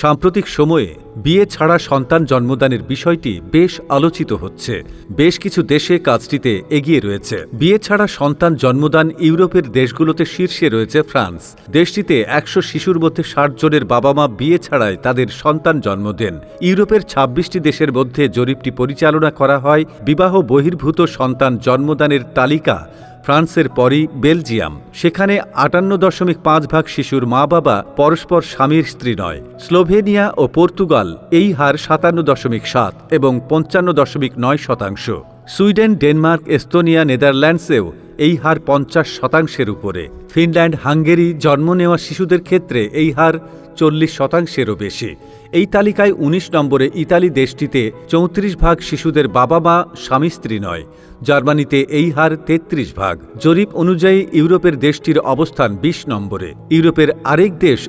সাম্প্রতিক সময়ে বিয়ে ছাড়া সন্তান জন্মদানের বিষয়টি বেশ আলোচিত হচ্ছে। বেশ কিছু দেশে কাজটিতে এগিয়ে রয়েছে। বিয়ে ছাড়া সন্তান জন্মদান ইউরোপের দেশগুলোতে শীর্ষে রয়েছে ফ্রান্স। দেশটিতে ১০০ শিশুর মধ্যে ৬০ জনের বাবা মা বিয়ে ছাড়াই তাদের সন্তান জন্ম দেন। ইউরোপের ২৬টি দেশের মধ্যে জরিপটি পরিচালনা করা হয়। বিবাহ বহির্ভূত সন্তান জন্মদানের তালিকা ফ্রান্সের পরই বেলজিয়াম। সেখানে ৫৮.৫% শিশুর মা বাবা পরস্পর স্বামীর স্ত্রী নয়। স্লোভেনিয়া ও পর্তুগাল এই হার ৫৭.৭ এবং ৫৫.৯%। সুইডেন, ডেনমার্ক, এস্তোনিয়া, নেদারল্যান্ডসেও এই হার ৫০%-এর উপরে। ফিনল্যান্ড, হাঙ্গেরি জন্ম নেওয়া শিশুদের ক্ষেত্রে এই হার ৪০%-এরও বেশি। এই তালিকায় ১৯ নম্বরে ইতালি। দেশটিতে ৩৪% শিশুদের বাবা মা স্বামী স্ত্রী নয়। জার্মানিতে এই হার ৩৩%। জরিপ অনুযায়ী ইউরোপের দেশটির অবস্থান ২০ নম্বরে। ইউরোপের আরেক দেশ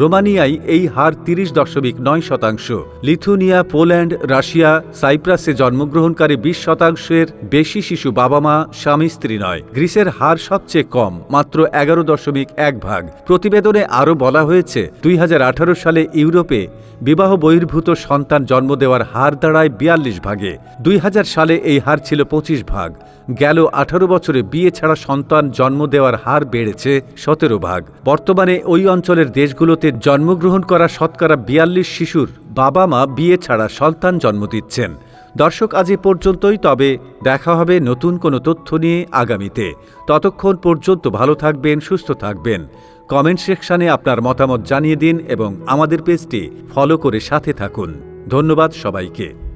রোমানিয়ায় এই হার ৩০.৯%। লিথুনিয়া, পোল্যান্ড, রাশিয়া, সাইপ্রাসে জন্মগ্রহণকারী ২০%-এর বেশি শিশু বাবা মা স্বামী স্ত্রী নয়। গ্রিসের হার সবচেয়ে কম, মাত্র ১১.১%। প্রতিবেদনে আরও বলা হয়েছে ২০১৮ সালে ইউরোপে বিবাহ বহির্ভূত সন্তান জন্ম দেওয়ার হার দাঁড়ায় ৪২%। ২০০০ সালে এই হার ছিল ২৫%। গেল ১৮ বছরে বিয়ে ছাড়া সন্তান জন্ম দেওয়ার হার বেড়েছে ১৭%। বর্তমানে ওই অঞ্চলের দেশগুলোতে জন্মগ্রহণ করা শতকরা ৪২ শিশুর বাবা মা বিয়ে ছাড়া সন্তান জন্ম দিচ্ছেন। দর্শক, আজ এ পর্যন্তই। তবে দেখা হবে নতুন কোনো তথ্য নিয়ে আগামীতে। ততক্ষণ পর্যন্ত ভালো থাকবেন, সুস্থ থাকবেন। কমেন্ট সেকশনে আপনার মতামত জানিয়ে দিন এবং আমাদের পেজটি ফলো করে সাথে থাকুন। ধন্যবাদ সবাইকে।